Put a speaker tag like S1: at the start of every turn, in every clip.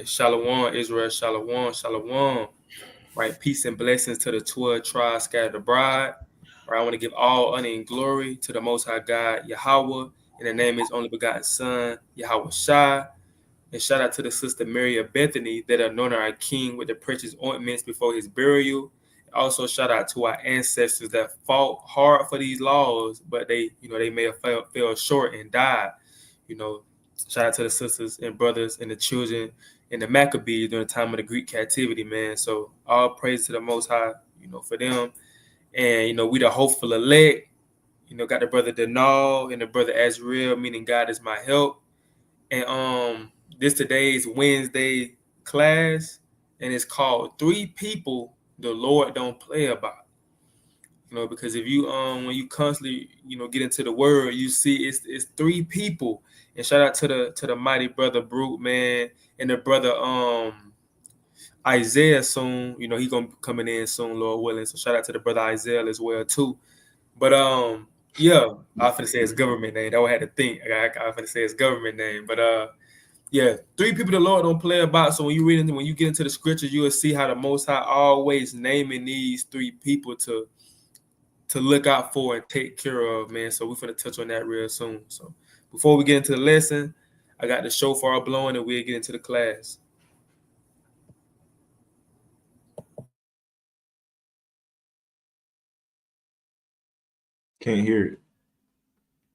S1: Shalom, Israel, shalom, shalom. Right, peace and blessings to the 12 tribes scattered abroad. Right, I want to give all honor and glory to the Most High God, Yahweh, in the name of His only begotten Son, Yahweh Shai. And shout out to the sister Mary of Bethany that anointed our King with the precious ointments before His burial. Also, shout out to our ancestors that fought hard for these laws, but they may have fell short and died. You know, shout out to the sisters and brothers and the children and the Maccabees during the time of the Greek captivity, man. So all praise to the Most High, for them. And we the hopeful elect. Got the brother Denal and the brother Azrael, meaning God is my help. And this today's Wednesday class, and it's called Three People the Lord Don't Play About. Because if you when you constantly get into the word, you see it's three people. And shout out to the mighty brother Brute, man, and the brother Isaiah soon. He gonna be coming in soon, Lord willing. So shout out to the brother Isaiah as well too. But yeah, I was gonna say his government name. That I had to think. I was gonna say his government name. But yeah, three people the Lord don't play about. So when you get into the scriptures, you will see how the Most High always naming these three people to look out for and take care of, man. So we're gonna touch on that real soon. So before we get into the lesson, I got the shofar blowing and we'll get into the class.
S2: Can't hear it.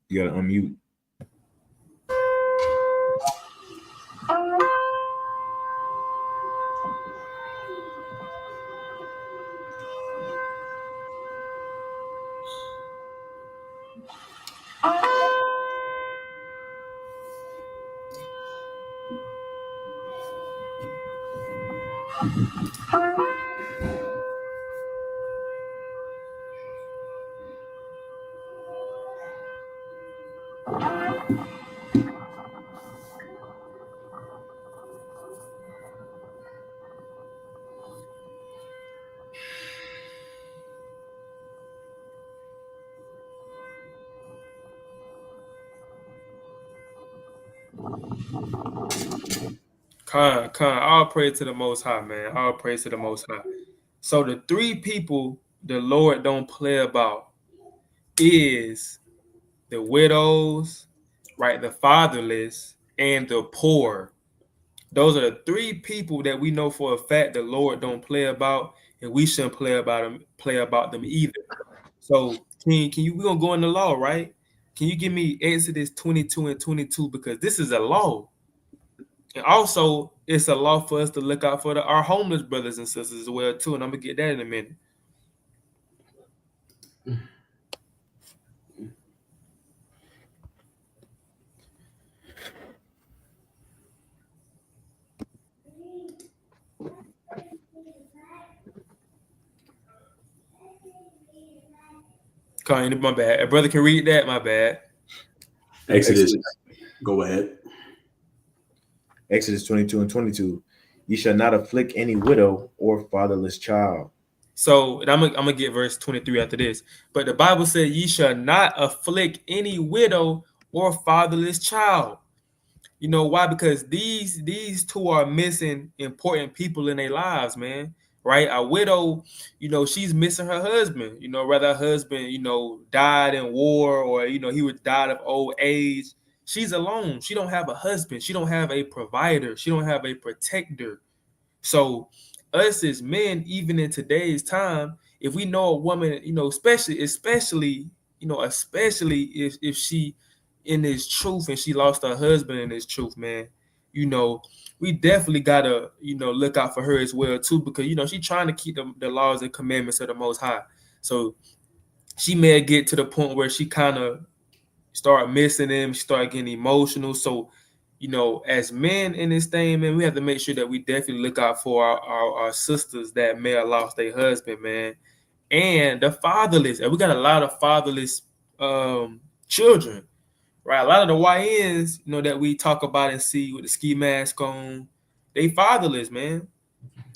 S2: You gotta unmute.
S1: All praise to the Most High, man. All praise to the Most High. So the three people the Lord don't play about is the widows, right, the fatherless, and the poor. Those are the three people that we know for a fact the Lord don't play about, and we shouldn't play about them either. So we're gonna go in the law, right? Can you give me Exodus 22 and 22? Because this is a law. And also, it's a law for us to look out for our homeless brothers and sisters as well, too. And I'm going to get that in a minute. My bad. A brother can read that, my bad.
S3: Exodus. Go ahead.
S2: Exodus 22 and 22. You shall not afflict any widow or fatherless child.
S1: So I'm gonna get verse 23 after this. But the Bible said, ye shall not afflict any widow or fatherless child. You know why? Because these two are missing important people in their lives, man. Right? A widow, she's missing her husband. Whether her husband, died in war or he was died of old age. She's alone. She don't have a husband. She don't have a provider. She don't have a protector. So us as men, even in today's time, if we know a woman, especially if she in this truth and she lost her husband in this truth, man, we definitely gotta, look out for her as well too, because she's trying to keep the laws and commandments of the Most High. So she may get to the point where she kind of start missing them, start getting emotional. So as men in this thing, man, we have to make sure that we definitely look out for our sisters that may have lost their husband, man, and the fatherless. And we got a lot of fatherless children, right? A lot of the YNs, that we talk about and see with the ski mask on, they fatherless, man.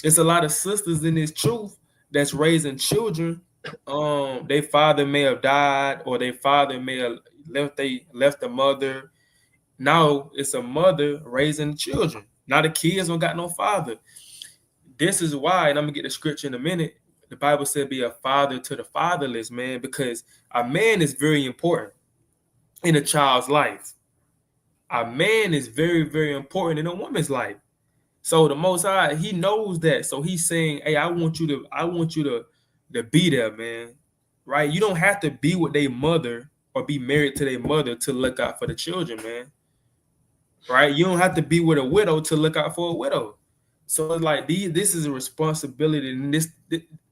S1: It's a lot of sisters in this truth that's raising children. Their father may have died, or their father may have left the mother. Now it's a mother raising children, Now the kids don't got no father. This is why, and I'm gonna get the scripture in a minute. The Bible said, "Be a father to the fatherless," man, because a man is very important in a child's life. A man is very, very important in a woman's life. So the Most High, He knows that. So He's saying, "Hey, I want you to be there, man. Right? You don't have to be with their mother or be married to their mother to look out for the children, man. Right? You don't have to be with a widow to look out for a widow. So it's like this is a responsibility, and this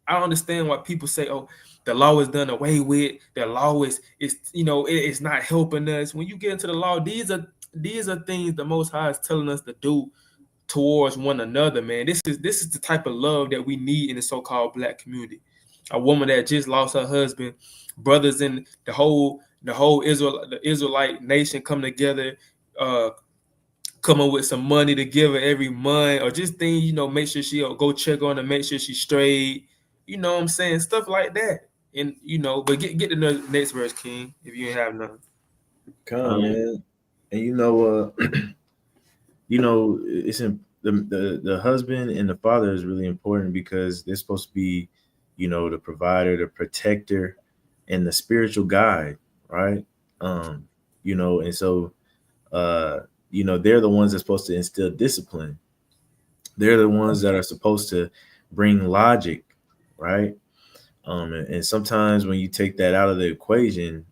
S1: I understand why people say, "Oh, the law is done away with. The law is it's not helping us." When you get into the law, these are things the Most High is telling us to do towards one another, man. This is the type of love that we need in the so-called Black community. A woman that just lost her husband, brothers in the whole the Israelite nation come together, come up with some money to give her every month, or just things, make sure she'll go check on her, make sure she's straight. You know what I'm saying? Stuff like that. And but get to the next verse, King, if you ain't have none.
S2: Come, man. And it's in the husband and the father is really important because they're supposed to be, the provider, the protector, and the spiritual guide, right? And so they're the ones that's supposed to instill discipline. They're the ones that are supposed to bring logic, right? And sometimes when you take that out of the equation,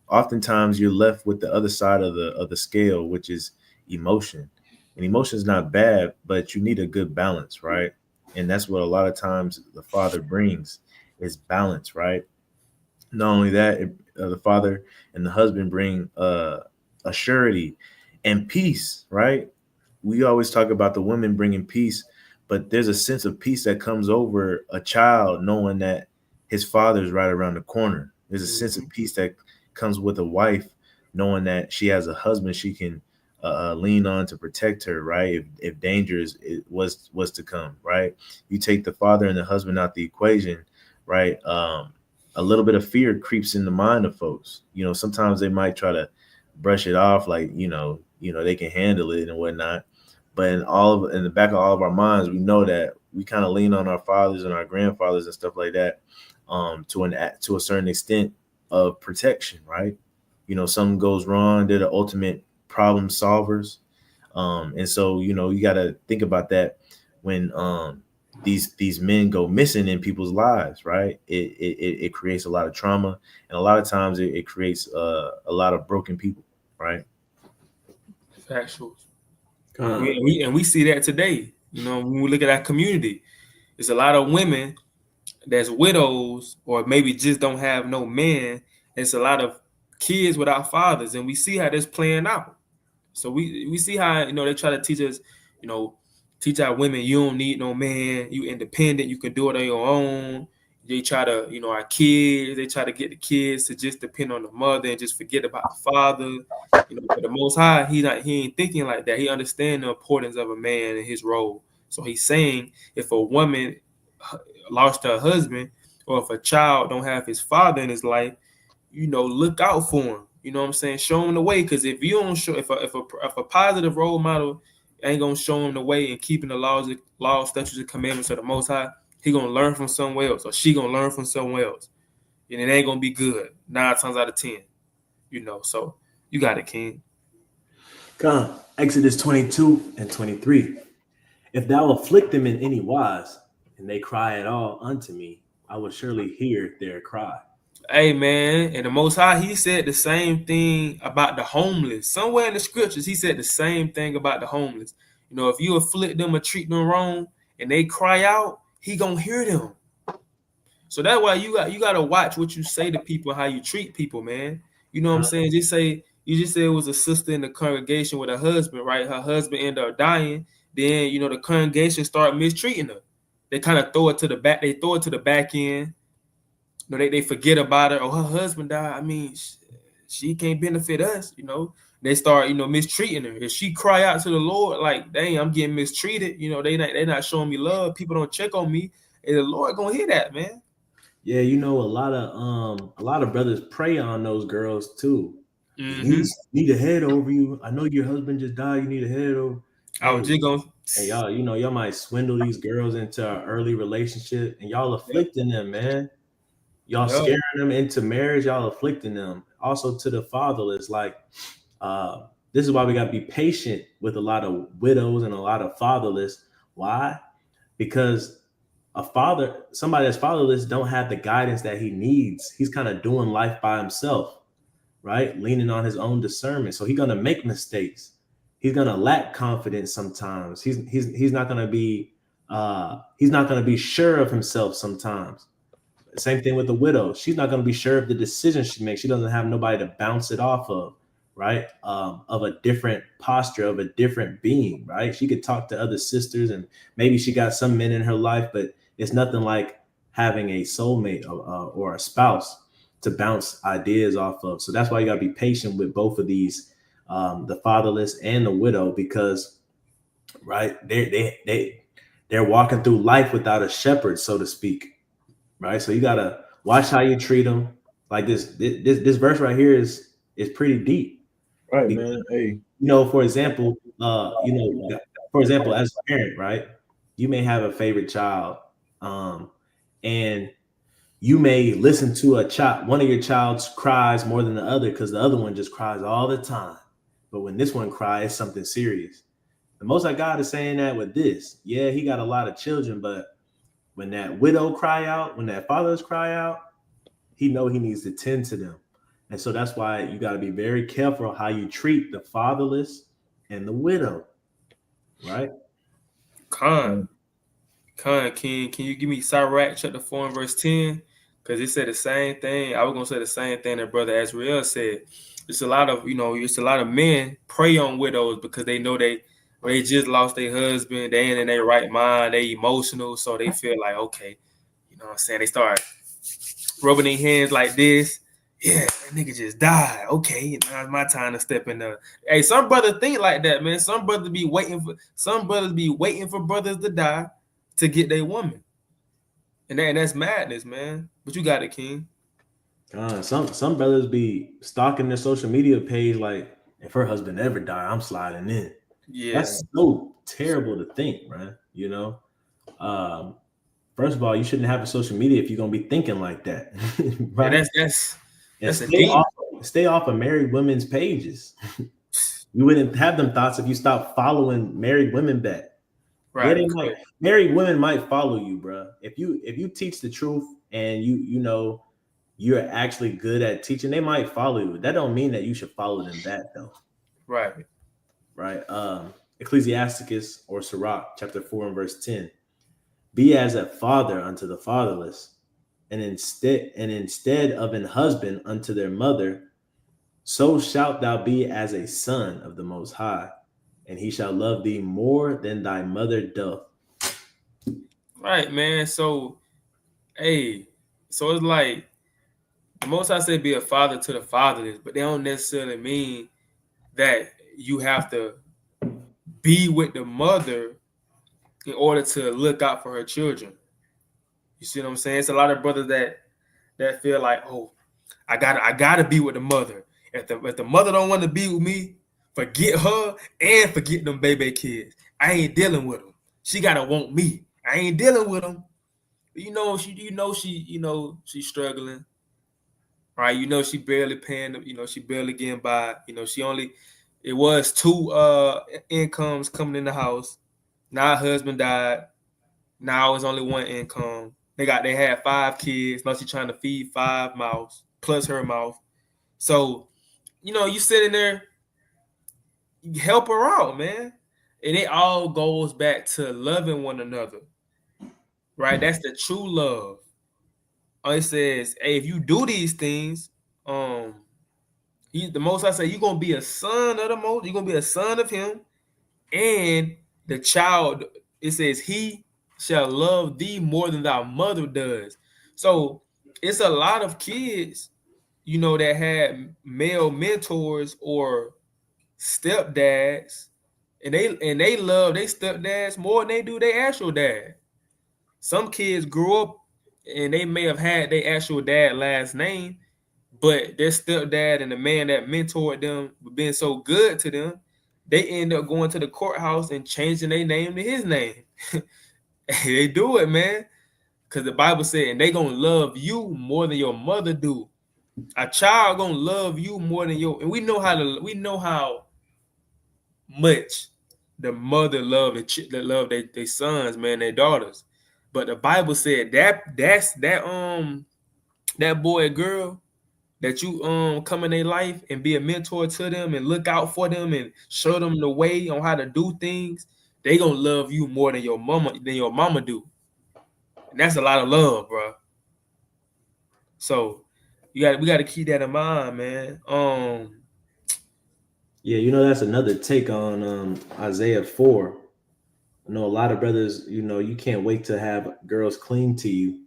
S2: oftentimes you're left with the other side of the scale, which is emotion. And emotion is not bad, but you need a good balance, right? And that's what a lot of times the father brings is balance, right? Not only that, the father and the husband bring a surety and peace, right? We always talk about the women bringing peace, but there's a sense of peace that comes over a child knowing that his father is right around the corner. There's a sense of peace that comes with a wife knowing that she has a husband she can lean on to protect her, right? If danger was to come, right? You take the father and the husband out the equation, right? A little bit of fear creeps in the mind of folks. Sometimes they might try to brush it off like, they can handle it and whatnot. But in the back of all of our minds, we know that we kind of lean on our fathers and our grandfathers and stuff like that to a certain extent of protection, right? Something goes wrong, they're the ultimate problem solvers. And so, you got to think about that when these men go missing in people's lives, right? It creates a lot of trauma, and a lot of times it creates a lot of broken people, right?
S1: Factual. We see that today. When we look at our community, there's a lot of women that's widows or maybe just don't have no man. It's a lot of kids without fathers, and we see how this playing out. So we see how they try to teach us, teach our women you don't need no man, you independent, you can do it on your own. They try to, our kids, they try to get the kids to just depend on the mother and just forget about the father. But the Most High, he ain't thinking like that. He understands the importance of a man and his role. So he's saying if a woman lost her husband or if a child don't have his father in his life, look out for him. You know what I'm saying? Show him the way, because if you don't show, if a positive role model ain't gonna show him the way and keeping the laws, statutes, and commandments of the Most High, he gonna learn from somewhere else, or she gonna learn from somewhere else, and it ain't gonna be good 9 times out of 10. So you got it, King.
S3: Come, Exodus 22 and 23. If thou afflict them in any wise, and they cry at all unto me, I will surely hear their cry.
S1: Hey, man, and the Most High, he said the same thing about the homeless. Somewhere in the scriptures, he said the same thing about the homeless. If you afflict them or treat them wrong and they cry out, he gonna hear them. So that's why you got to watch what you say to people, how you treat people, man. You know what I'm saying? You just say it was a sister in the congregation with her husband, right? Her husband ended up dying. Then, the congregation started mistreating her. They kind of throw it to the back. They throw it to the back end. They forget about her. Oh, her husband died. I mean, she can't benefit us. They start mistreating her. If she cry out to the Lord, like, dang, I'm getting mistreated. They not showing me love. People don't check on me. And the Lord gonna hear that, man.
S3: Yeah, a lot of brothers prey on those girls too. Mm-hmm. You need a head over you. I know your husband just died. You need a head over.
S1: I was just gonna.
S3: And y'all, y'all might swindle these girls into an early relationship, and y'all
S1: Yep.
S3: afflicting them, man. Y'all
S1: Yep.
S3: scaring them into marriage. Y'all afflicting them. Also to the fatherless, like this is why we gotta be patient with a lot of widows and a lot of fatherless. Why? Because somebody that's fatherless, don't have the guidance that he needs. He's kind of doing life by himself, right? Leaning on his own discernment. So he's gonna make mistakes. He's gonna lack confidence sometimes. He's not gonna be sure of himself sometimes. Same thing with the widow. She's not gonna be sure of the decision she makes. She doesn't have nobody to bounce it off of, right? Of a different posture, of a different being, right? She could talk to other sisters, and maybe she got some men in her life, but it's nothing like having a soulmate or a spouse to bounce ideas off of. So that's why you gotta be patient with both of these, the fatherless and the widow, because right, they're walking through life without a shepherd, so to speak, right? So you gotta watch how you treat them. Like this verse right here is pretty deep,
S2: Right, man. Hey,
S3: for example, as a parent, right, you may have a favorite child, and you may listen to one of your child's cries more than the other because the other one just cries all the time. But when this one cries, something serious. The Most High God is saying that with this. Yeah, he got a lot of children, but when that widow cry out, when that fathers cry out, he know he needs to tend to them. And so that's why you got to be very careful how you treat the fatherless and the widow, right?
S1: Con, can you give me Sirach chapter 4 and verse 10? Because it said the same thing. I was gonna say the same thing that Brother Azrael said. It's a lot of men prey on widows because they know they just lost their husband, they ain't in their right mind, they emotional, so they feel like, okay, you know what I'm saying? They start rubbing their hands like this. Yeah, that nigga just died. Okay, now it's my time to step in there. Hey, some brothers think like that, man. Some brothers be waiting for brothers to die to get their woman. And that's madness, man. But you got it, King.
S3: Some brothers be stalking their social media page like, if her husband ever die, I'm sliding in.
S1: Yeah.
S3: That's so terrible to think, man. First of all, you shouldn't have a social media if you're gonna be thinking like that. Right?
S1: Yeah, that's
S3: stay off of married women's pages. You wouldn't have them thoughts if you stopped following married women back.
S1: Right.
S3: Yeah, married women might follow you, bro. If you teach the truth and you're actually good at teaching, they might follow you. That don't mean that you should follow them back, though.
S1: Right.
S3: Ecclesiasticus or Sirach, chapter 4 and verse 10. Be as a father unto the fatherless, and instead of an husband unto their mother, so shalt thou be as a son of the Most High, and he shall love thee more than thy mother doth.
S1: Right, man. So it's like the Most High say be a father to the fatherless, but they don't necessarily mean that you have to be with the mother in order to look out for her children. You see what I'm saying? It's a lot of brothers that feel like, oh, I gotta be with the mother. If the mother don't want to be with me, forget her and forget them baby kids. I ain't dealing with them. She gotta want me. I ain't dealing with them. She's struggling, right? She barely paying them. She barely getting by. It was 2 incomes coming in the house. Now her husband died. Now it's only 1 income. They had 5 kids. Now she's trying to feed 5 mouths plus her mouth. So, you sitting there, you help her out, man. And it all goes back to loving one another, right? That's the true love. It says, hey, if you do these things, the Most I say, you're gonna be a son of the Most. You're gonna be a son of Him, and the child. It says, he shall love thee more than thy mother does. So it's a lot of kids, that had male mentors or stepdads, and they love their stepdads more than they do their actual dad. Some kids grew up and they may have had their actual dad last name, but their stepdad and the man that mentored them being so good to them they end up going to the courthouse and changing their name to his name. They do it, man. Because the Bible said, and they gonna love you more than your mother do. A child gonna love you more than your, and we know how much the mother love their sons, man, their daughters. But the Bible said that boy or girl that you come in their life and be a mentor to them and look out for them and show them the way on how to do things, they gonna love you more than your mama do. And that's a lot of love, bro. So we got to keep that in mind, man.
S3: Yeah, that's another take on Isaiah 4. I know a lot of brothers, you can't wait to have girls cling to you.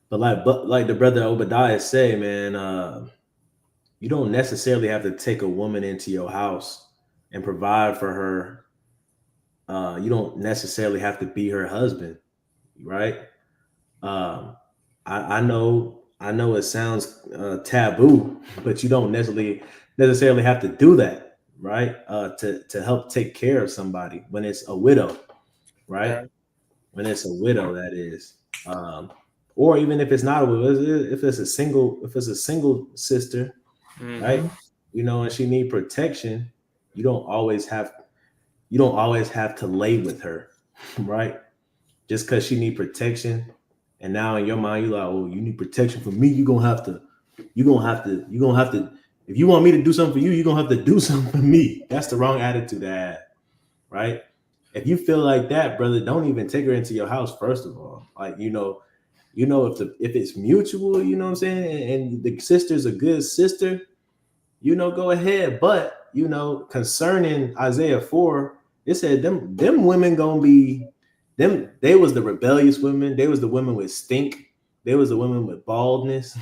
S3: But like the brother Obadiah say, man, you don't necessarily have to take a woman into your house and provide for her. You don't necessarily have to be her husband, right? I know it sounds taboo, but you don't necessarily have to do that, right? To help take care of somebody when it's a widow, right?
S1: Yeah.
S3: When it's a widow, that is, or even if it's not a widow, if it's a single sister, right? And she need protection. You don't always have to lay with her, right? Just because she need protection. And now in your mind, you're like, oh, you need protection from me. You're gonna have to, if you want me to do something for you, you're gonna have to do something for me. That's the wrong attitude to have, right? If you feel like that, brother, don't even take her into your house, first of all. Like, if it's mutual, you know what I'm saying, and the sister's a good sister, go ahead. But concerning Isaiah 4, it said them women gonna be them. They was the rebellious women. They was the women with stink. They was the women with baldness.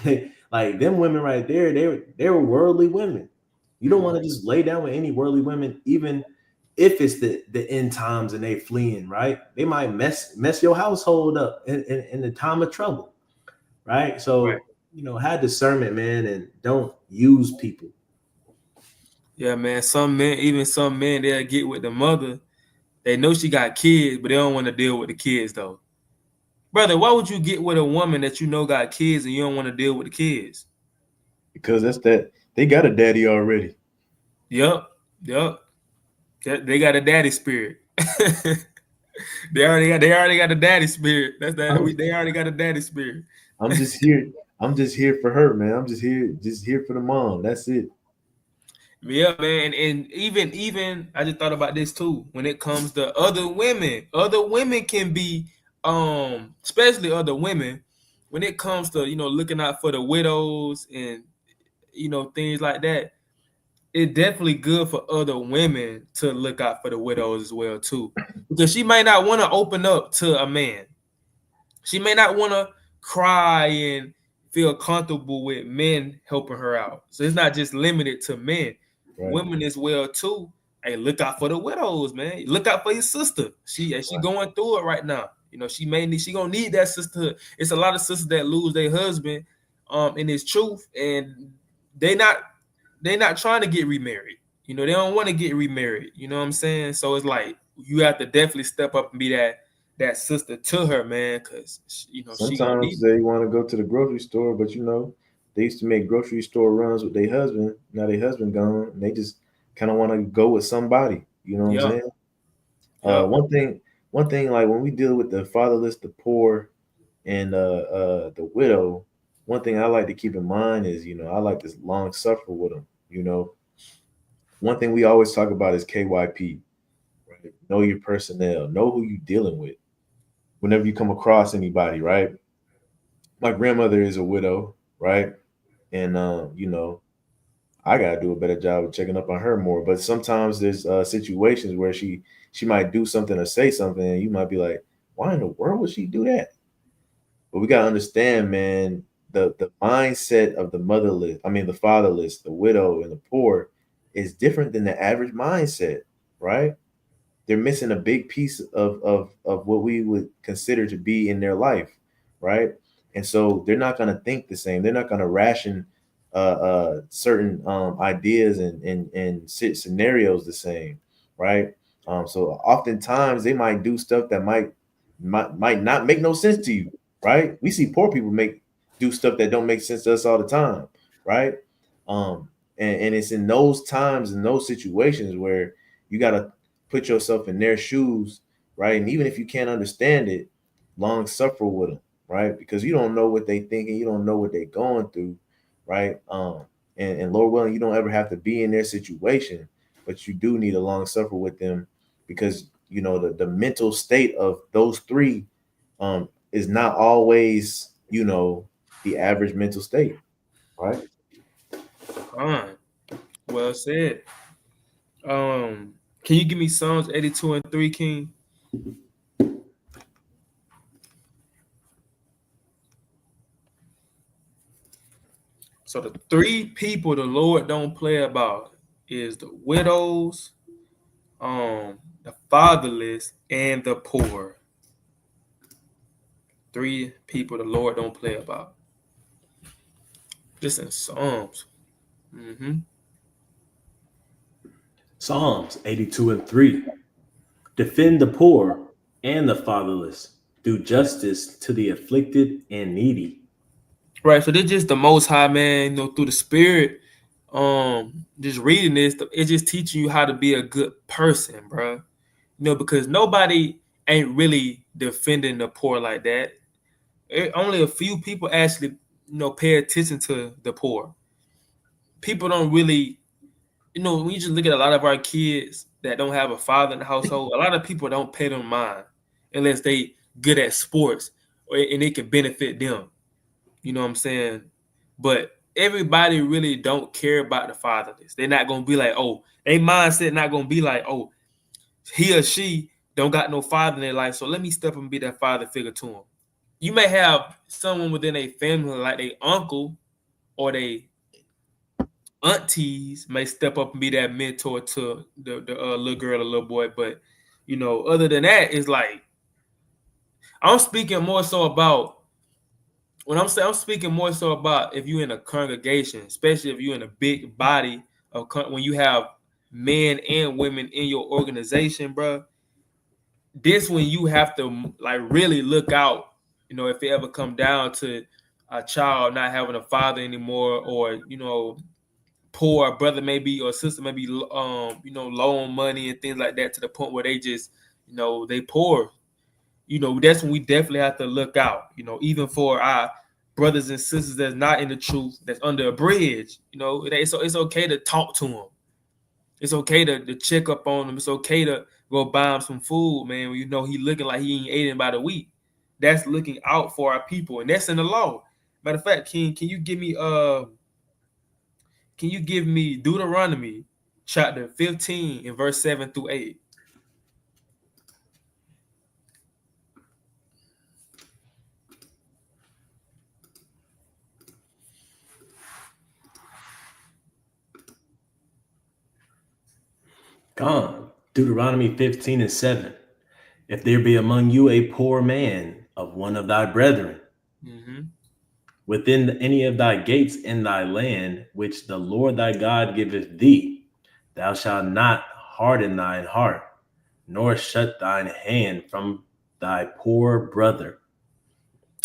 S3: Like them women right there. They were worldly women. You don't want to just lay down with any worldly women, even if it's the end times and they fleeing, right? They might mess your household up in the time of trouble, right? So
S1: Right.
S3: Have discernment, man, and don't use people.
S1: Yeah, man. Some men, they'll get with the mother. They know she got kids, but they don't want to deal with the kids, though. Brother, why would you get with a woman that you know got kids and you don't want to deal with the kids?
S2: Because they got a daddy already.
S1: Yep. They got a daddy spirit. They already got a daddy spirit. They already got a daddy spirit.
S2: I'm just here for her, man. I'm just here for the mom. That's it.
S1: Yeah, man, and even I just thought about this too. When it comes to other women can be, especially other women, when it comes to looking out for the widows and things like that. It's definitely good for other women to look out for the widows as well too, because she might not want to open up to a man. She may not want to cry and feel comfortable with men helping her out. So it's not just limited to men.
S2: Right.
S1: Women as well too. Hey, look out for the widows, man. Look out for your sister. She going through it right now. She gonna need that sisterhood. It's a lot of sisters that lose their husband, in this truth, and they not trying to get remarried. They don't want to get remarried. You know what I'm saying? So it's like you have to definitely step up and be that sister to her, man, because she gonna need
S2: Sometimes they want to go to the grocery store, but they used to make grocery store runs with their husband. Now their husband gone, and they just kind of want to go with somebody. You know what I'm saying?
S1: Yeah.
S2: One thing, like when we deal with the fatherless, the poor, and the widow, one thing I like to keep in mind is, I like to long suffer with them. One thing we always talk about is KYP. Right? Know your personnel. Know who you're dealing with. Whenever you come across anybody, right? My grandmother is a widow, right? And I gotta do a better job of checking up on her more. But sometimes there's situations where she might do something or say something, and you might be like, why in the world would she do that? But we gotta understand, man, the mindset of the fatherless, the widow, and the poor is different than the average mindset, right? They're missing a big piece of what we would consider to be in their life, right? And so they're not going to think the same. They're not going to ration certain ideas and scenarios the same. right? So oftentimes they might do stuff that might not make no sense to you, right? We see poor people do stuff that don't make sense to us all the time, right? And it's in those times, in those situations where you got to put yourself in their shoes, right? And even if you can't understand it, long suffer with them, right? Because you don't know what they thinking, you don't know what they're going through, right? And Lord willing, you don't ever have to be in their situation, but you do need to long suffer with them, because you know the mental state of those three is not always, you know, the average mental state, right?
S1: Well said. Can you give me Psalms 82:3, King? So the three people the Lord don't play about is the widows, the fatherless, and the poor. Three people the Lord don't play about. This in Psalms.
S3: Psalms 82:3. Defend the poor and the fatherless. Do justice to the afflicted and needy.
S1: Right. So they're just the Most High, man. You know, through the Spirit. Just reading this, it's just teaching you how to be a good person, bro. You know, because nobody ain't really defending the poor like that. Only a few people actually, you know, pay attention to the poor. People don't really, you know, when you just look at a lot of our kids that don't have a father in the household, a lot of people don't pay them mind unless they good at sports and it can benefit them. You know what I'm saying? But everybody really don't care about the fatherless. They're not gonna be like, oh, their mindset not gonna be like, oh, he or she don't got no father in their life, so let me step up and be that father figure to him. You may have someone within a family like their uncle or they aunties may step up and be that mentor to the little girl or little boy, but you know, other than that, it's like I'm speaking more so about when I'm saying I'm speaking more so about if you're in a congregation, especially if you're in a big body of when you have men and women in your organization, bro. This when you have to like really look out. You know, if it ever come down to a child not having a father anymore, or you know, poor brother maybe or sister maybe you know, low on money and things like that to the point where they just, you know, they poor. You know, that's when we definitely have to look out. You know, even for our brothers and sisters that's not in the truth, that's under a bridge. You know, it's okay to talk to them. It's okay to check up on them. It's okay to go buy him some food, man. When you know he looking like he ain't eating by the week. That's looking out for our people, and that's in the law. Matter of fact, King, can you give me Deuteronomy chapter 15 and verse 7 through 8?
S3: Gone. Deuteronomy 15:7. If there be among you a poor man of one of thy brethren, within any of thy gates in thy land, which the Lord thy God giveth thee, thou shalt not harden thine heart, nor shut thine hand from thy poor brother.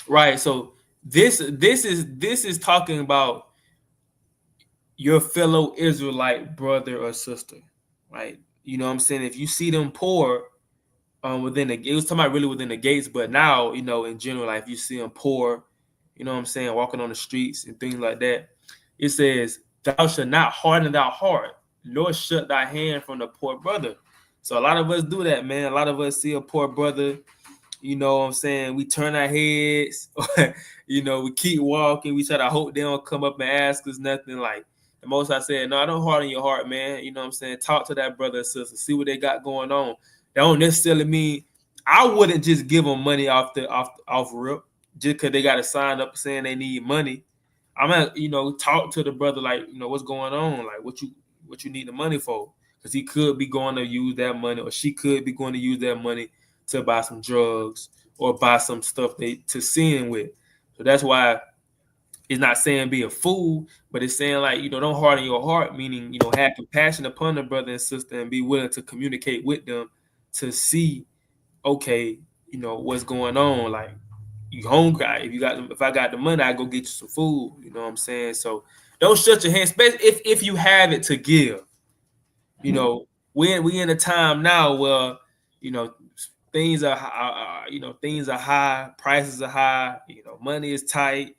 S1: Right. So this is talking about your fellow Israelite brother or sister, right? You know what I'm saying? If you see them poor within it was talking about really within the gates, but now, you know, in general, like if you see them poor, you know what I'm saying, walking on the streets and things like that, it says, thou shalt not harden thy heart, nor shut thy hand from the poor brother. So a lot of us do that, man. A lot of us see a poor brother, you know what I'm saying, we turn our heads, you know, we keep walking, we try to hope they don't come up and ask us nothing. Like the Most I said, no, don't harden your heart, man. You know what I'm saying? Talk to that brother or sister, see what they got going on. That don't necessarily mean I wouldn't just give them money off rip just because they got to sign up saying they need money. I'm gonna, you know, talk to the brother like, you know, what's going on, like what you need the money for, because he could be going to use that money, or she could be going to use that money to buy some drugs or buy some stuff to sin with. So that's why It's not saying be a fool, but it's saying like, don't harden your heart, meaning, have compassion upon the brother and sister and be willing to communicate with them to see, okay, what's going on. Like, you hungry? If I got the money, I go get you some food. You know what I'm saying? So don't shut your hands, especially if you have it to give. We in a time now where things are high, prices are high, money is tight.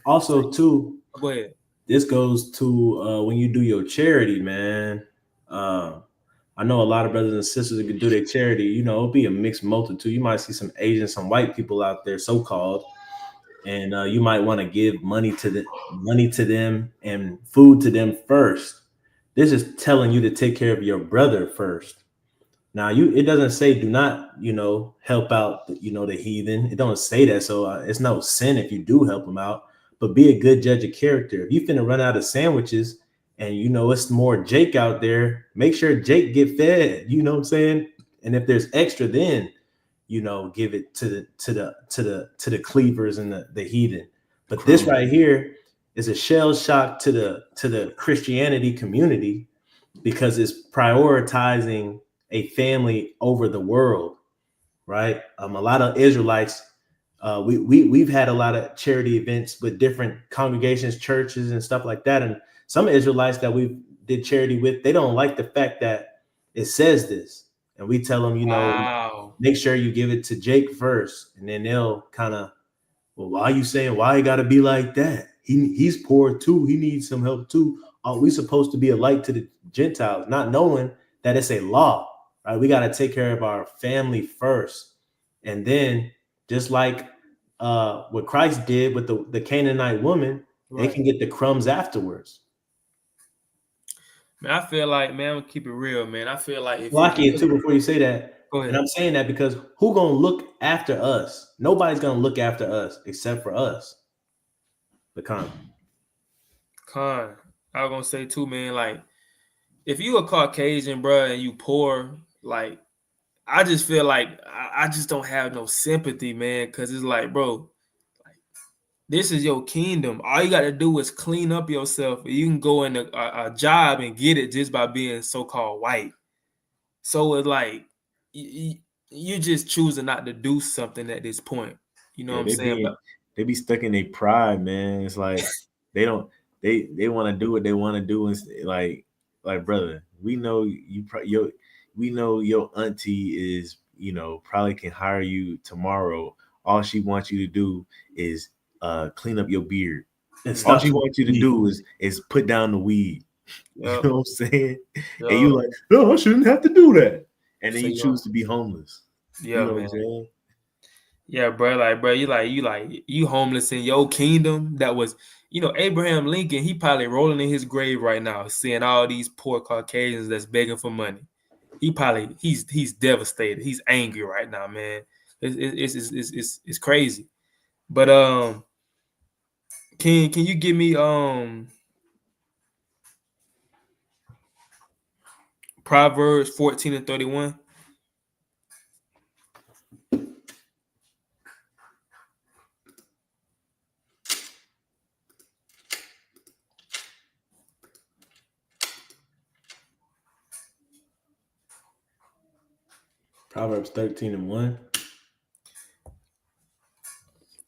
S3: Also, too,
S1: Go ahead.
S3: This goes to when you do your charity, man. I know a lot of brothers and sisters that can do their charity. It'll be a mixed multitude. You might see some Asian, some white people out there, so called, and you might want to give money to them and food to them first. This is telling you to take care of your brother first. Now, it doesn't say do not, help out, the heathen. It don't say that, so it's no sin if you do help them out. But be a good judge of character. If you finna run out of sandwiches and it's more Jake out there, make sure Jake get fed. You know what I'm saying? And if there's extra, then give it to the cleavers and the heathen. But this right here is a shell shock to the Christianity community because it's prioritizing a family over the world, right? A lot of Israelites, we've had a lot of charity events with different congregations, churches, and stuff like that. And some Israelites that we did charity with, they don't like the fact that it says this, and we tell them,
S1: Wow.
S3: make sure you give it to Jake first, and then they'll kind of, well, why are you saying why it got to be like that? He's poor too. He needs some help too. Are we supposed to be a light to the Gentiles, not knowing that it's a law? Right? We got to take care of our family first. And then just like what Christ did with the Canaanite woman, right, they can get the crumbs afterwards.
S1: Man, I feel like, man, I'm gonna keep it real, man. I feel like
S3: too, before you say that,
S1: go ahead.
S3: And I'm saying that because who gonna look after us? Nobody's gonna look after us except for us. The Khan.
S1: I was gonna say too, man, like if you a Caucasian, bro, and you poor, like I just feel like I just don't have no sympathy, man, because it's like, bro, like this is your kingdom. All you got to do is clean up yourself. You can go in a job and get it just by being so-called white. So it's like you just choosing not to do something at this point. You know what I'm saying?
S2: They be stuck in their pride, man. It's like they want to do what they want to do, and like brother, we know we know your auntie is, probably can hire you tomorrow. All she wants you to do is clean up your beard. All she wants you to do is put down the weed. Yep. You know what I'm saying? Yep. And you like, no, I shouldn't have to do that. And then so you choose to be homeless.
S1: Yeah,
S2: you know
S1: man.
S2: What I'm saying?
S1: Yeah, bro. Like, bro, you homeless in your kingdom. That was, Abraham Lincoln. He probably rolling in his grave right now, seeing all these poor Caucasians that's begging for money. He's devastated. He's angry right now, man. It's crazy. But can you give me Proverbs 14:31?
S3: Proverbs 13:1.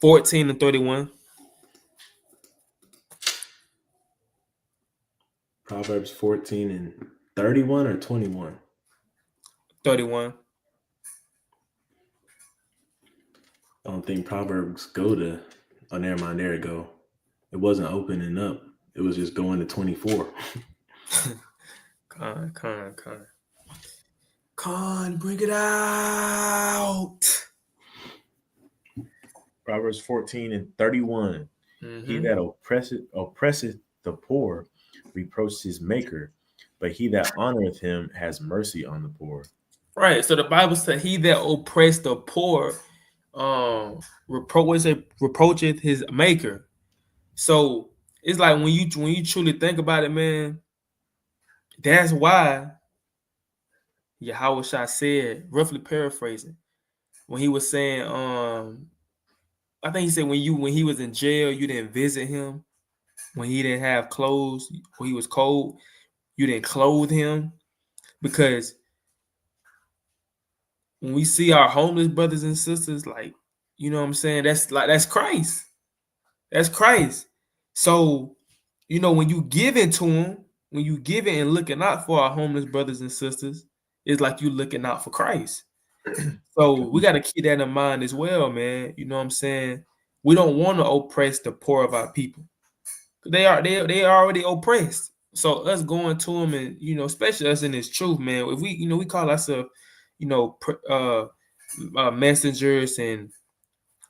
S1: 14:31.
S3: Proverbs 14:31 or 21?
S1: 31.
S3: I don't think Proverbs go to. Oh, never mind. There it go. It wasn't opening up. It was just going to 24.
S1: Con, bring it out.
S2: Proverbs 14:31. Mm-hmm. He that oppresseth the poor reproaches his maker, but he that honoreth him has mercy on the poor.
S1: Right. So the Bible said, he that oppressed the poor reproacheth his maker. So it's like when you truly think about it, man, that's why Yahushua said, roughly paraphrasing, when he was saying, I think he said when he was in jail, you didn't visit him. When he didn't have clothes, when he was cold, you didn't clothe him. Because when we see our homeless brothers and sisters, like, you know what I'm saying? That's Christ. That's Christ. So, you know, when you give it to him, when you give it and looking out for our homeless brothers and sisters, it's like you looking out for Christ. So we got to keep that in mind as well, man. You know what I'm saying? We don't want to oppress the poor of our people. They are already oppressed. So us going to them, and you know, especially us in this truth, man. If we, you know, we call ourselves, you know, messengers and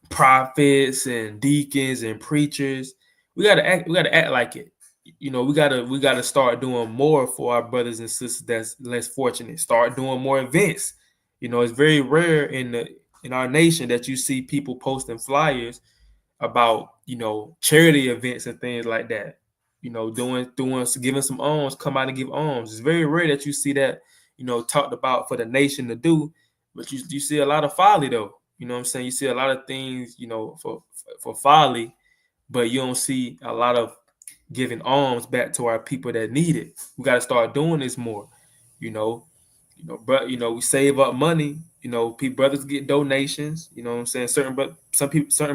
S1: prophets and deacons and preachers. We gotta act like it. You know, we gotta start doing more for our brothers and sisters that's less fortunate. Start doing more events. You know, it's very rare in our nation that you see people posting flyers about, you know, charity events and things like that. You know, doing giving some alms, come out and give alms. It's very rare that you see that, you know, talked about for the nation to do, but you see a lot of folly though. You know what I'm saying? You see a lot of things, you know, for folly, but you don't see a lot of giving alms back to our people that need it. We got to start doing this more, you know. But you know, we save up money. You know, brothers get donations. You know what I'm saying? Certain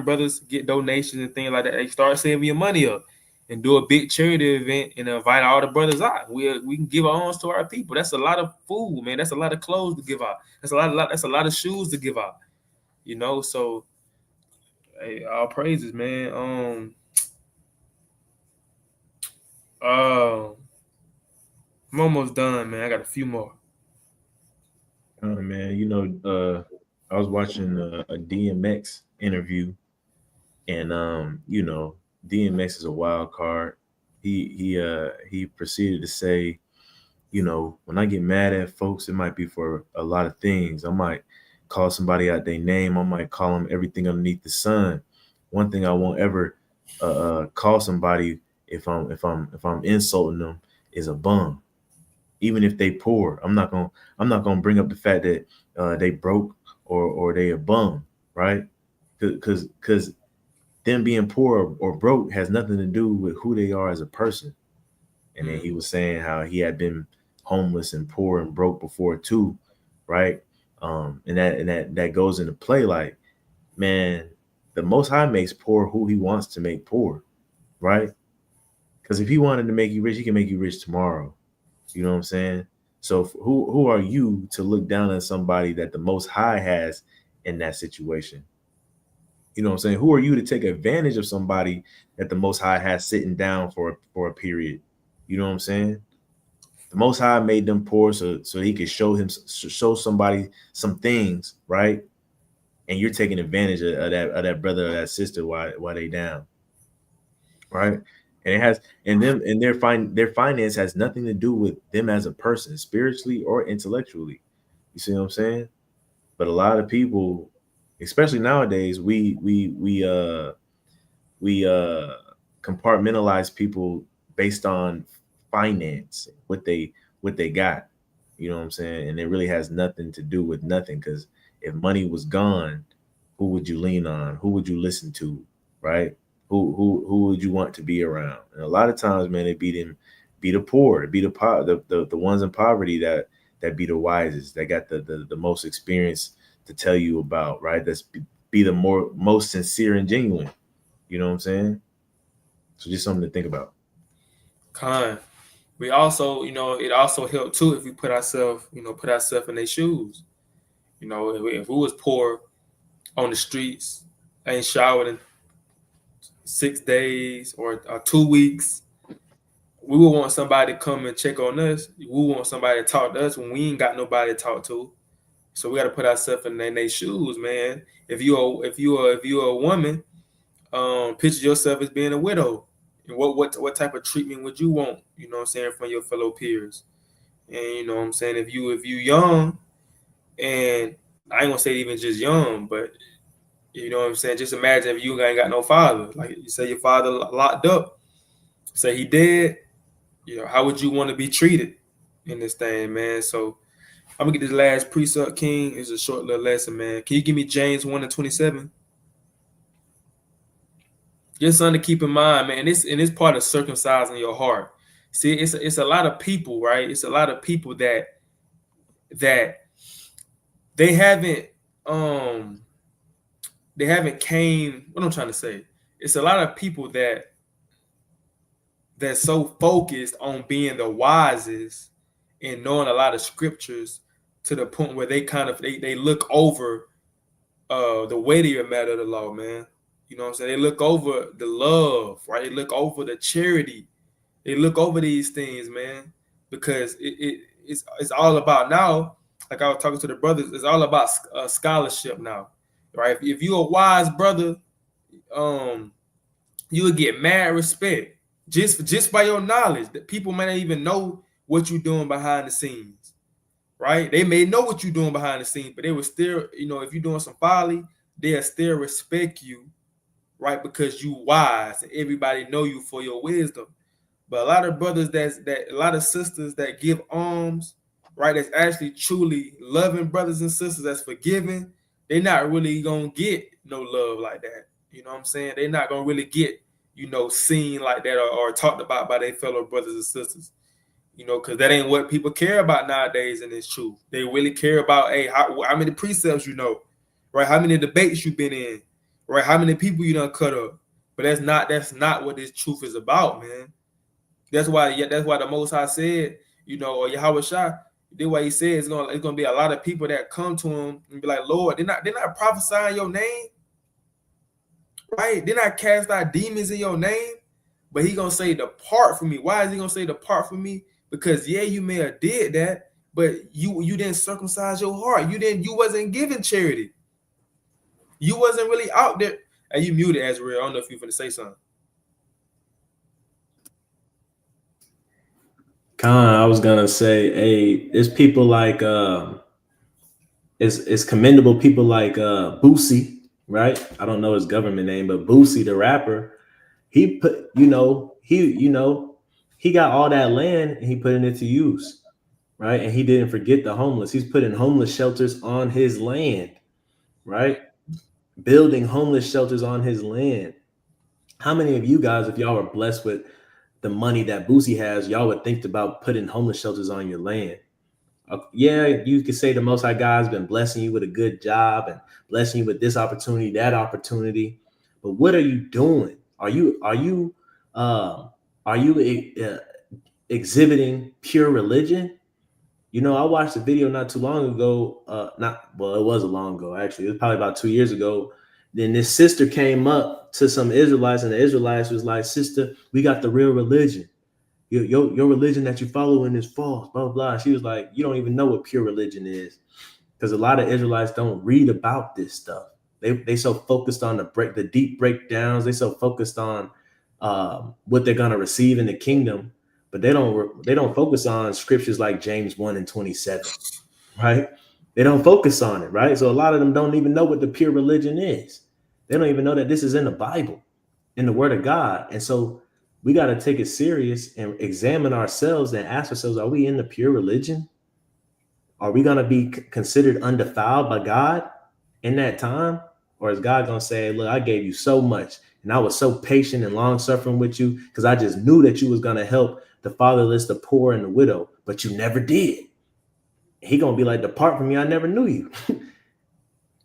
S1: brothers get donations and things like that. They start saving your money up and do a big charity event and invite all the brothers out. We can give alms to our people. That's a lot of food, man. That's a lot of clothes to give out. That's a lot of shoes to give out. You know, so hey, all praises, man. I'm almost done, man. I got a few more.
S2: Oh man, you know, I was watching a DMX interview, and you know, DMX is a wild card. He proceeded to say, you know, when I get mad at folks, it might be for a lot of things. I might call somebody out their name. I might call them everything underneath the sun. One thing I won't ever call somebody if I'm insulting them is a bum, even if they poor. I'm not gonna bring up the fact that they broke or they a bum, right? Because them being poor or broke has nothing to do with who they are as a person. And then he was saying how he had been homeless and poor and broke before too, right? And that goes into play. Like, man, the Most High makes poor who He wants to make poor, right? Because if He wanted to make you rich, He can make you rich tomorrow. You know what I'm saying? So who are you to look down on somebody that the Most High has in that situation? You know what I'm saying? Who are you to take advantage of somebody that the Most High has sitting down for a period? You know what I'm saying? The Most High made them poor so He could show somebody some things, right? And you're taking advantage of that brother or that sister while they down, right? And it has their finance has nothing to do with them as a person, spiritually or intellectually. You see what I'm saying? But a lot of people, especially nowadays, we compartmentalize people based on finance, what they got. You know what I'm saying? And it really has nothing to do with nothing, because if money was gone, who would you lean on? Who would you listen to? Right? Who would you want to be around? And a lot of times, man, it be the poor, be the ones in poverty that be the wisest, that got the most experience to tell you about, right? That's be the most sincere and genuine. You know what I'm saying? So just something to think about.
S1: We also, you know, it also helped too if we put ourselves in their shoes. You know, if we was poor on the streets, ain't showered in 6 days or 2 weeks, we would want somebody to come and check on us. We want somebody to talk to us when we ain't got nobody to talk to. So we got to put ourselves in their shoes, man. If you're a woman, picture yourself as being a widow. And what type of treatment would you want? You know what I'm saying, from your fellow peers? And you know what I'm saying, if you young, and I ain't gonna say even just young, but you know what I'm saying, just imagine if you ain't got no father. Like you say your father locked up, say he dead. You know, how would you want to be treated in this thing, man? So I'm gonna get this last precept, King. It's a short little lesson, man. Can you give me James 1:27? Just something to keep in mind, man. It's part of circumcising your heart. See, it's a lot of people, right? It's a lot of people that they haven't came. What I'm trying to say, it's a lot of people that's so focused on being the wisest and knowing a lot of scriptures to the point where they look over the weightier matter of the law, man. You know what I'm saying? They look over the love, right? They look over the charity. They look over these things, man, because it's all about now. Like I was talking to the brothers, it's all about scholarship now, right? If you're a wise brother, you will get mad respect just by your knowledge. That people may not even know what you're doing behind the scenes, right? They may know what you're doing behind the scenes, but they will still, if you're doing some folly, they'll still respect you, right? Because you wise and everybody know you for your wisdom. But a lot of brothers a lot of sisters that give alms, right? That's actually truly loving brothers and sisters that's forgiving. They're not really gonna get no love like that. You know what I'm saying? They're not gonna really get, seen like that or talked about by their fellow brothers and sisters. Because that ain't what people care about nowadays in this truth. They really care about, hey, how many precepts right? How many debates you've been in, right? How many people you done cut up. But that's not what this truth is about, man. That's why the Most High said, or Yahweh Shai, that's why he said it's gonna be a lot of people that come to him and be like, Lord, they're not prophesying your name, right? They're not cast out demons in your name, but he gonna say, depart from me. Why is he gonna say depart from me? Because you may have did that, but you didn't circumcise your heart. You wasn't giving charity. You wasn't really out there. And you muted, Azrael. I don't know if you're gonna say something.
S3: I was gonna say, hey, it's people like it's commendable people like Boosie, right? I don't know his government name, but Boosie the rapper, he put, he got all that land and he put it into use, right? And he didn't forget the homeless. He's putting homeless shelters on his land, right? Building homeless shelters on his land. How many of you guys, if y'all were blessed with the money that Boosie has, y'all would think about putting homeless shelters on your land? Yeah, you could say the Most High God's been blessing you with a good job and blessing you with this opportunity, that opportunity. But what are you doing? Are you exhibiting pure religion? I watched a video not too long ago. It wasn't long ago, actually. It was probably about 2 years ago. Then this sister came up to some Israelites, and the Israelites was like, sister, we got the real religion. Your religion that you following is false, blah, blah, blah. She was like, you don't even know what pure religion is. Because a lot of Israelites don't read about this stuff. They so focused on the deep breakdowns. They so focused on what they're going to receive in the kingdom. But they don't focus on scriptures like James 1:27, right? They don't focus on it, right? So a lot of them don't even know what the pure religion is. They don't even know that this is in the Bible, in the Word of God. And so we got to take it serious and examine ourselves and ask ourselves, are we in the pure religion? Are we going to be considered undefiled by God in that time? Or is God going to say, look, I gave you so much and I was so patient and long suffering with you because I just knew that you was going to help the fatherless, the poor, and the widow, but you never did. He going to be like, depart from me, I never knew you. And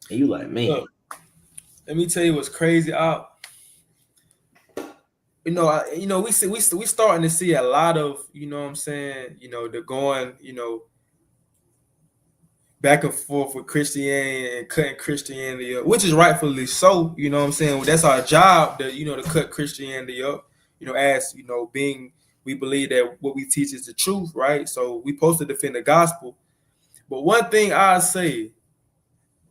S3: you like, man.
S1: Look, let me tell you what's crazy. We starting to see a lot of, what I'm saying, they're going, back and forth with Christianity and cutting Christianity up, which is rightfully so. You know what I'm saying? That's our job, to cut Christianity up. As we believe that what we teach is the truth, right? So we supposed to defend the gospel. But one thing I say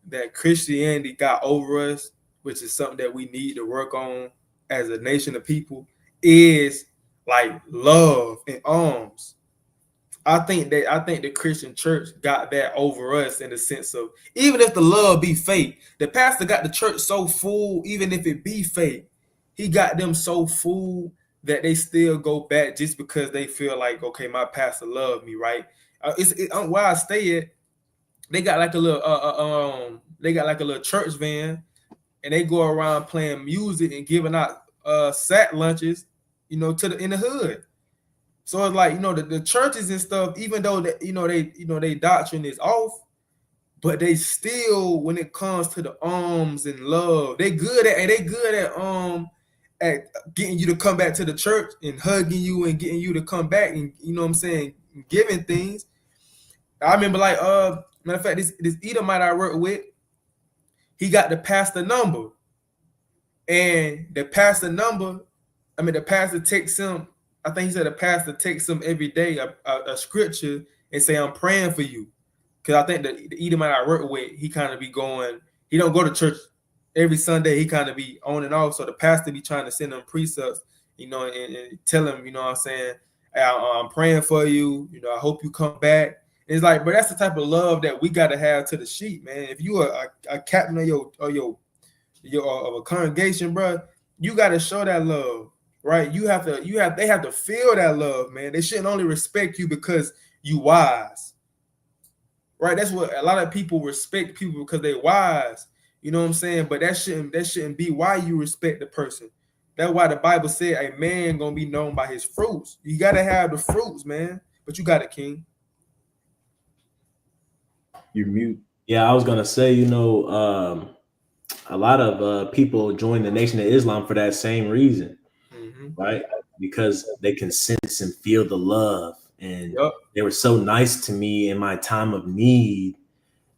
S1: that Christianity got over us, which is something that we need to work on as a nation of people, is like love and alms. I think the Christian church got that over us in the sense of, even if the love be fake, the pastor got the church so full, even if it be fake, he got them so full that they still go back just because they feel like, okay, my pastor loved me, right? Where I stay at, they got like a little church van, and they go around playing music and giving out sack lunches, you know, in the hood. So it's like, you know, the churches and stuff, even though that, you know, they doctrine is off, but they still, when it comes to the alms and love, they good at getting you to come back to the church and hugging you and getting you to come back, and you know what I'm saying, giving things. I remember, like, matter of fact, this Edomite I work with, he got the pastor number, and the pastor takes him. I think he said the pastor takes him every day a scripture and say, I'm praying for you. Because I think the Edomite I work with, he kind of be going, he don't go to church every Sunday. He kind of be on and off. So the pastor be trying to send him precepts, you know, and tell him, you know what I'm saying, hey, I'm praying for you. You know, I hope you come back. And it's like, but that's the type of love that we got to have to the sheep, man. If you are a captain of a congregation, bro, you got to show that love, right? They have to feel that love, man. They shouldn't only respect you because you wise, right? That's what a lot of people respect people, because they wise, you know what I'm saying? But that shouldn't be why you respect the person. That's why the Bible said a man gonna be known by his fruits. You gotta have the fruits, man. But you got it, King.
S2: You're mute.
S3: Yeah, I was gonna say, you know, a lot of people join the Nation of Islam for that same reason, right? Because they can sense and feel the love, and they were so nice to me in my time of need.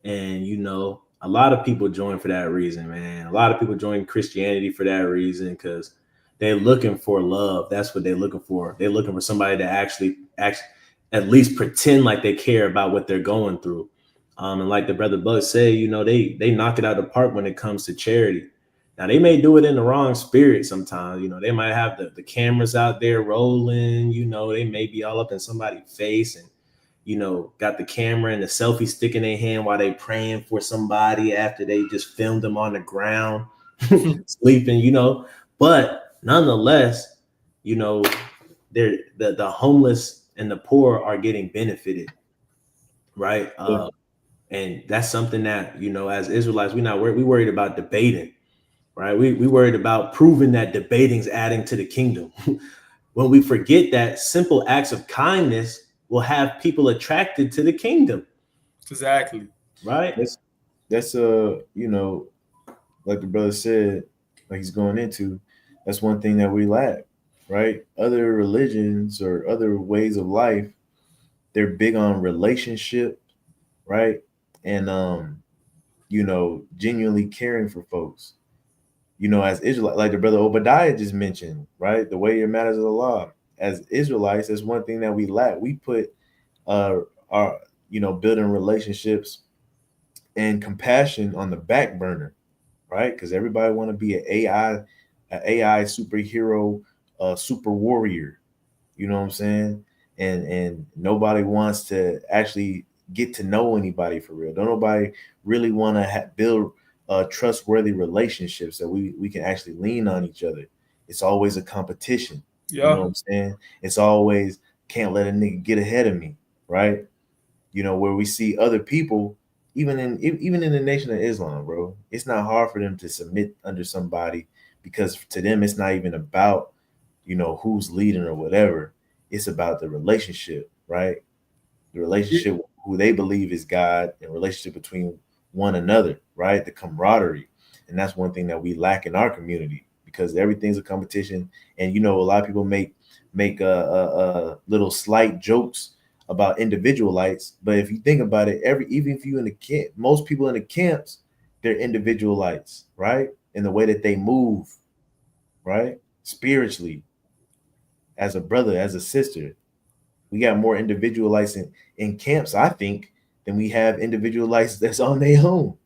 S3: And you know, a lot of people join for that reason, man. A lot of people join Christianity for that reason, because they're looking for love. That's what they're looking for. They're looking for somebody to actually at least pretend like they care about what they're going through. And like the brother Buck said, you know, they knock it out of the park when it comes to charity. Now, they may do it in the wrong spirit sometimes. You know, they might have the cameras out there rolling. You know, they may be all up in somebody's face and, you know, got the camera and the selfie stick in their hand while they praying for somebody after they just filmed them on the ground sleeping, you know. But nonetheless, you know, the homeless and the poor are getting benefited, right? And that's something that, you know, as Israelites, we worried about debating, right? We worried about proving that debating's adding to the kingdom. When we forget that simple acts of kindness will have people attracted to the kingdom.
S1: Exactly.
S3: Right?
S2: That's you know, like the brother said, like he's going into, that's one thing that we lack, right? Other religions or other ways of life, they're big on relationship, right? And you know, genuinely caring for folks. You know, as Israelites, like the brother Obadiah just mentioned, right? The way it matters of the law. As Israelites, that's one thing that we lack. We put our, you know, building relationships and compassion on the back burner, right? Because everybody want to be an AI superhero, super warrior. You know what I'm saying? And nobody wants to actually get to know anybody for real. Don't nobody really want to build trustworthy relationships that we can actually lean on each other. It's always a competition. You know what I'm saying? It's always, can't let a nigga get ahead of me, right? You know, where we see other people, even in the Nation of Islam, bro, it's not hard for them to submit under somebody, because to them it's not even about, you know, who's leading or whatever. It's about the relationship, right? The relationship who they believe is God, and relationship between one another, right? The camaraderie. And that's one thing that we lack in our community, because everything's a competition. And, you know, a lot of people make little slight jokes about individualites. But if you think about it, even if you in the camp, most people in the camps, they're individualites, right? In the way that they move, right? Spiritually, as a brother, as a sister. We got more individualites in camps, I think, than we have individualites that's on their own.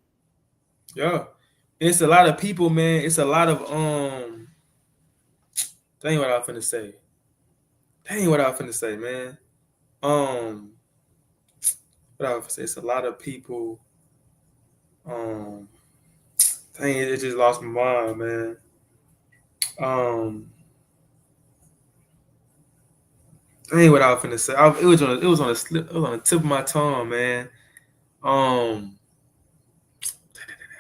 S1: Yeah. It's a lot of people, man. It's a lot of dang what I was finna say. Man. What I was finna say. It's a lot of people. Dang, it just lost my mind, man. Dang what I was finna say. It was on the tip of my tongue, man. I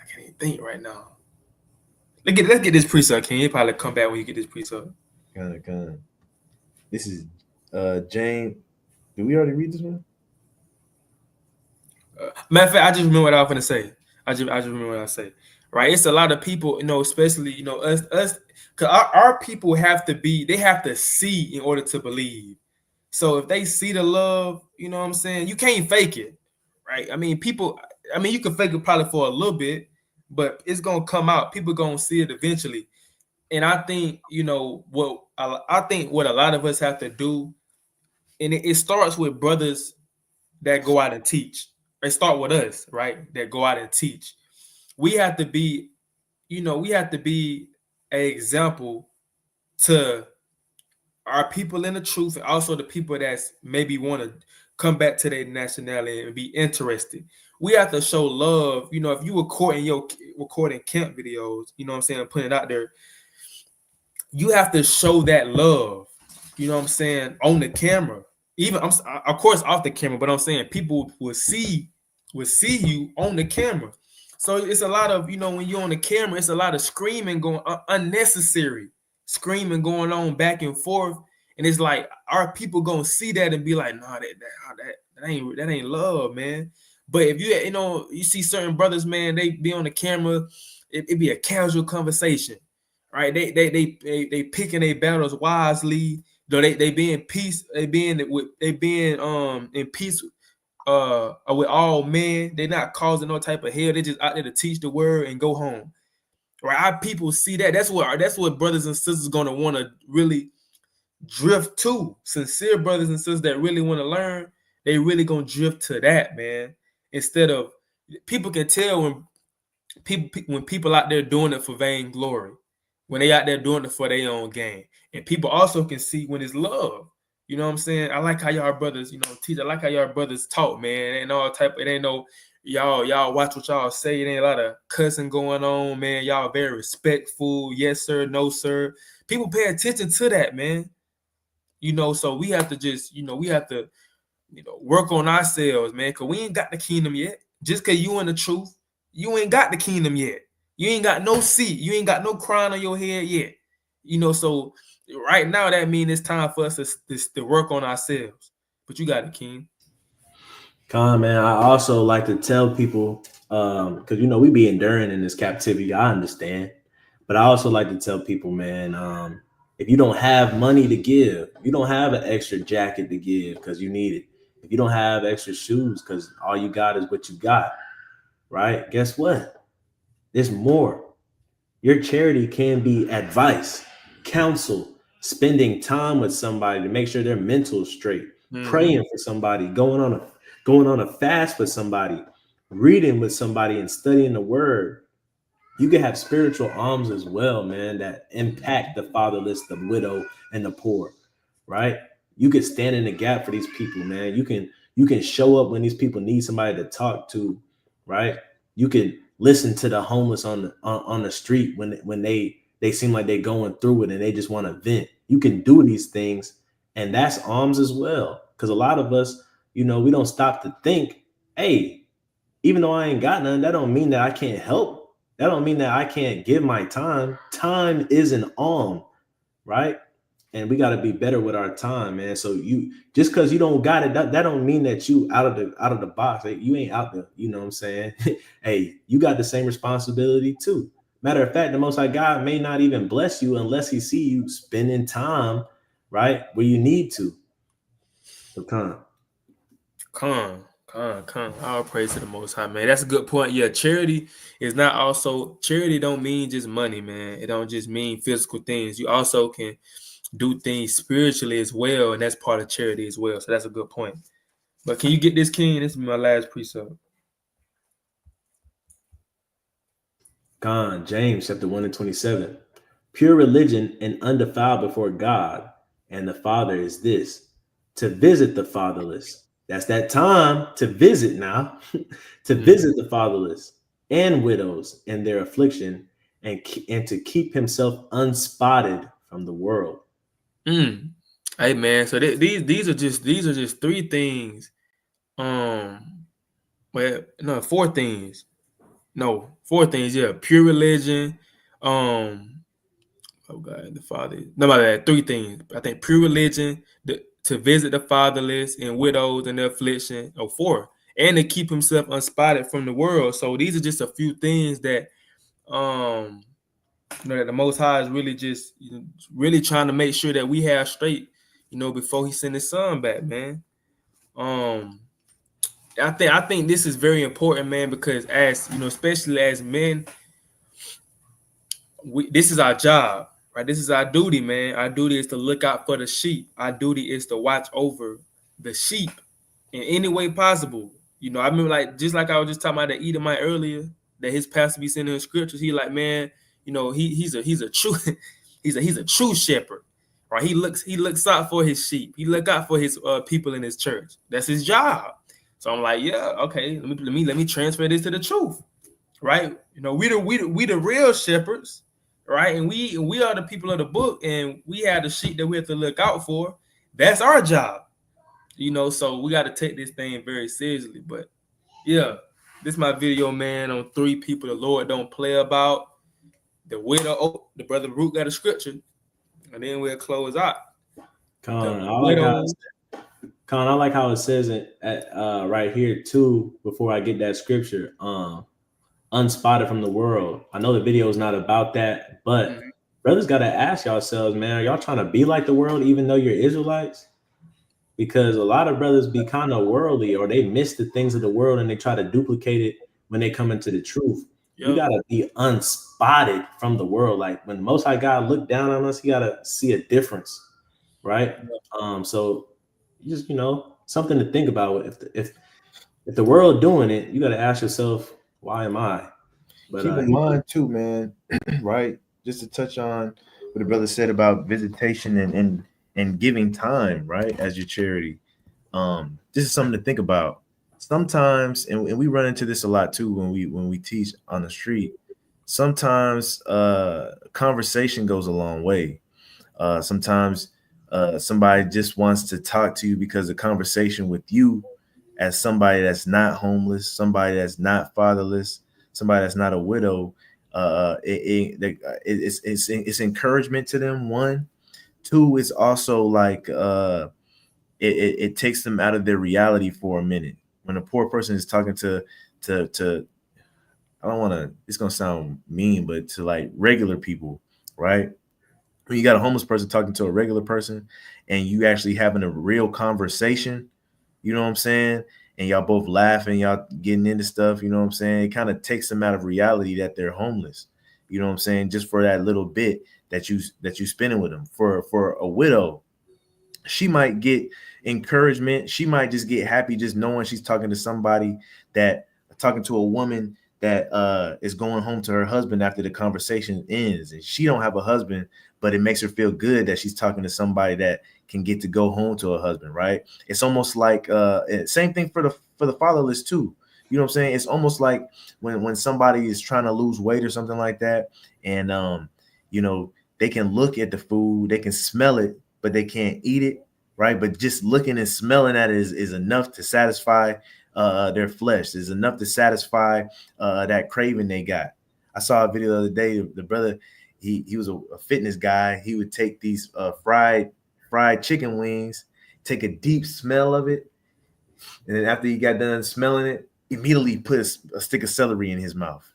S1: can't even think right now. Let's get this precept, King. He'll probably come back when you get this precept.
S2: Kind of. This is James. Did we already read this one?
S1: Matter of fact, I just remember what I was gonna say. I just remember what I say. Right? It's a lot of people, especially us, because our people have to see in order to believe. So if they see the love, you know what I'm saying, you can't fake it, right? I mean, you can fake it probably for a little bit, but it's gonna come out. People gonna see it eventually. And I think what a lot of us have to do, and it starts with brothers that go out and teach. They start with us, right? That go out and teach. We have to be, we have to be an example to our people in the truth, and also the people that's maybe want to come back to their nationality and be interested. We have to show love. If you recording camp videos, you know what I'm saying, putting it out there, you have to show that love, you know what I'm saying, on the camera. Even of course off the camera, but I'm saying people will see you on the camera. So it's a lot of, when you're on the camera, it's a lot of screaming going unnecessary screaming going on back and forth. And it's like our people gonna see that and be like, nah, that ain't love, man. But if you see certain brothers, man, they be on the camera, it be a casual conversation, right? They picking their battles wisely. They be in peace. They being in peace with all men. They're not causing no type of hell. They just out there to teach the word and go home. Right? Our people see that. That's what brothers and sisters gonna want to really drift to. Sincere brothers and sisters that really want to learn, they really gonna drift to that, man. Instead of, people can tell when people out there doing it for vain glory, when they out there doing it for their own gain. And people also can see when it's love. You know what I'm saying? I like how y'all brothers, teach. I like how y'all brothers talk, man. It ain't no y'all watch what y'all say. It ain't a lot of cussing going on, man. Y'all very respectful. Yes, sir. No, sir. People pay attention to that, man. So we have to just, work on ourselves, man, because we ain't got the kingdom yet. Just because you in the truth, you ain't got the kingdom yet. You ain't got no seat. You ain't got no crown on your head yet. So right now that means it's time for us to work on ourselves. But you got it, King.
S3: Con, man, I also like to tell people, because we be enduring in this captivity, I understand. But I also like to tell people, man, if you don't have money to give, you don't have an extra jacket to give because you need it. If you don't have extra shoes because all you got is what you got, right? Guess what? There's more. Your charity can be advice, counsel, spending time with somebody to make sure their mental is straight, praying for somebody, going on a fast with somebody, reading with somebody and studying the word. You can have spiritual alms as well, man, that impact the fatherless, the widow, and the poor, right? You could stand in the gap for these people, man. You can show up when these people need somebody to talk to, right? You can listen to the homeless on the street when they seem like they're going through it and they just want to vent. You can do these things, and that's alms as well. Because a lot of us, we don't stop to think, hey, even though I ain't got none, that don't mean that I can't help. That don't mean that I can't give my time. Time is an alm, right? And we got to be better with our time, man. So just because you don't got it, that don't mean that you out of the box. Like, you ain't out there. You know what I'm saying? Hey, you got the same responsibility too. Matter of fact, the Most High God may not even bless you unless He see you spending time right where you need to. So
S1: Con. All praise to the Most High, man. That's a good point. Yeah, charity don't mean just money, man. It don't just mean physical things. You also can do things spiritually as well, and that's part of charity as well. So that's a good point. But can you get this, King? This is my last precept.
S3: James chapter 1:27. Pure religion and undefiled before God and the Father is this, to visit the fatherless. That's that time to visit now, to visit the fatherless and widows in their affliction, and to keep himself unspotted from the world.
S1: Hey, man. So these are just three things. Four things. Yeah, pure religion, Oh God, the Father. No, my bad. 3 things. I think pure religion, to visit the fatherless and widows in their affliction. 4, and to keep himself unspotted from the world. So these are just a few things that that the Most High is really just really trying to make sure that we have straight, before He send His Son back, man. I think this is very important, man, because as especially as men, this is our job, right? This is our duty, man. Our duty is to look out for the sheep. Our duty is to watch over the sheep in any way possible. I remember, just like I was just talking about the Edomite earlier, that his pastor be sending his scriptures. He like, man, he's a true he's a true shepherd, right? He looks out for his sheep. He look out for his people in his church. That's his job. So I'm like, yeah, okay. Let me transfer this to the truth, right? We the real shepherds, right? And we are the people of the book, and we have the sheep that we have to look out for. That's our job. So we got to take this thing very seriously. But yeah, this is my video, man, on 3 people the Lord don't play about. The widow. Oh, the brother Root got a scripture, and then we'll close out.
S3: Con, I like how it says it right here too. Before I get that scripture, unspotted from the world. I know the video is not about that, but brothers got to ask yourselves, man, are y'all trying to be like the world even though you're Israelites? Because a lot of brothers be kind of worldly, or they miss the things of the world and they try to duplicate it when they come into the truth. Yep. You got to be unspotted from the world. Like when the Most High God look down on us, He got to see a difference, right? Yep. So just, something to think about. If the world doing it, you got to ask yourself, why am I?
S2: But keep in mind too, man, right? Just to touch on what the brother said about visitation and giving time, right, as your charity. This is something to think about. Sometimes, and we run into this a lot too when we teach on the street. Sometimes conversation goes a long way. Sometimes somebody just wants to talk to you because the conversation with you as somebody that's not homeless, somebody that's not fatherless, somebody that's not a widow, it's encouragement to them. 1, 2, it's also like it takes them out of their reality for a minute. When a poor person is talking to I don't want to, it's gonna sound mean, but to like regular people, right? When you got a homeless person talking to a regular person and you actually having a real conversation, you know what I'm saying? And y'all both laughing, y'all getting into stuff, you know what I'm saying? It kind of takes them out of reality that they're homeless. You know what I'm saying? Just for that little bit that you spending with them. For a widow, she might get encouragement. She might just get happy just knowing she's talking to somebody talking to a woman that is going home to her husband after the conversation ends. And she don't have a husband, but it makes her feel good that she's talking to somebody that can get to go home to a husband, right? It's almost like same thing for the fatherless too. You know what I'm saying? It's almost like when somebody is trying to lose weight or something like that, and they can look at the food, they can smell it, but they can't eat it, right? But just looking and smelling at it is enough to satisfy their flesh. Is enough to satisfy that craving they got. I saw a video the other day. The brother, he was a fitness guy. He would take these fried chicken wings, take a deep smell of it, and then after he got done smelling it, immediately put a stick of celery in his mouth.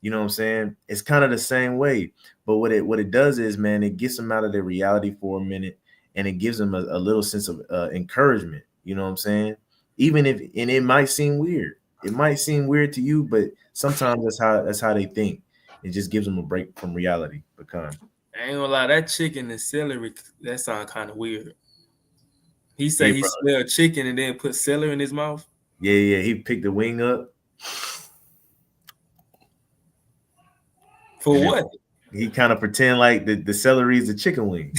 S2: You know what I'm saying? It's kind of the same way, but what it does is, man, it gets them out of their reality for a minute, and it gives them a little sense of encouragement. You know what I'm saying? Even if, and it might seem weird. It might seem weird to you, but sometimes that's how they think. It just gives them a break from reality. Because
S1: I ain't gonna lie, that chicken and celery, that sound kind of weird. He said he smelled chicken and then put celery in his mouth.
S2: Yeah. He picked the wing up.
S1: For what?
S2: He kind of pretend like the celery is a chicken wing.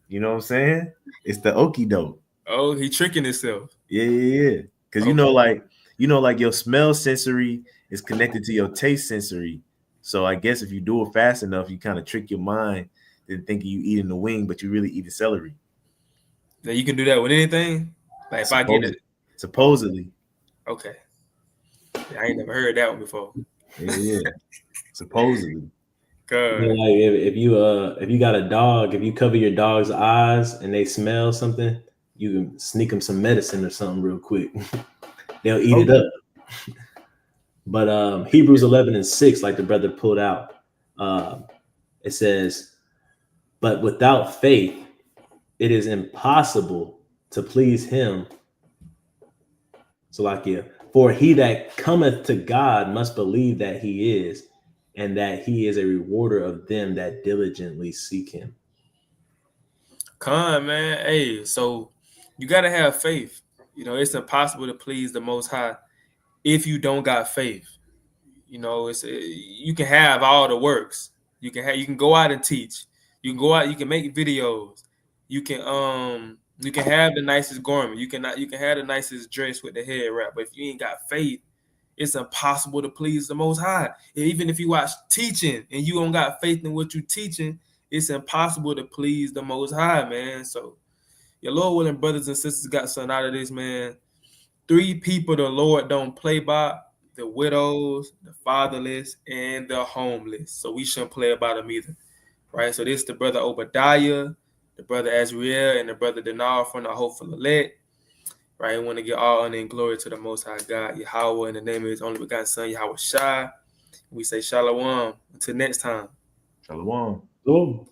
S2: You know what I'm saying? It's the okie doke.
S1: Oh, he tricking himself.
S2: Yeah. Because like your smell sensory is connected to your taste sensory. So I guess if you do it fast enough, you kind of trick your mind into thinking you eating the wing, but you really eat the celery.
S1: Now you can do that with anything? Like if I get it.
S2: Supposedly.
S1: Okay. I ain't never heard that one before.
S2: Yeah. Supposedly.
S3: You know, like if you got a dog, if you cover your dog's eyes and they smell something, you can sneak them some medicine or something real quick. They'll eat it up. But Hebrews 11:6, like the brother pulled out, it says, "But without faith, it is impossible to please him." So, like, yeah, for he that cometh to God must believe that he is, and that he is a rewarder of them that diligently seek him.
S1: Con, man. Hey, so you gotta have faith. You know, it's impossible to please the Most High if you don't got faith. You know, you can have all the works. You can go out and teach. You can go out. You can make videos. You can have the nicest garment. You can have the nicest dress with the head wrap. But if you ain't got faith, it's impossible to please the Most High. And even if you watch teaching and you don't got faith in what you teaching, it's impossible to please the Most High, man. So your Lord willing brothers and sisters got something out of this, man. 3 people the Lord don't play by: the widows, the fatherless, and the homeless. So we shouldn't play about them either, right? So this is the brother Obadiah, the brother Azriel, and the brother Dinar from the Hopeful Elect, right? We want to give all honor and glory to the Most High God, Yahweh, in the name of his only begotten son, Yahweh Shai. We say shalom. Until next time.
S2: Shalom.
S3: Cool.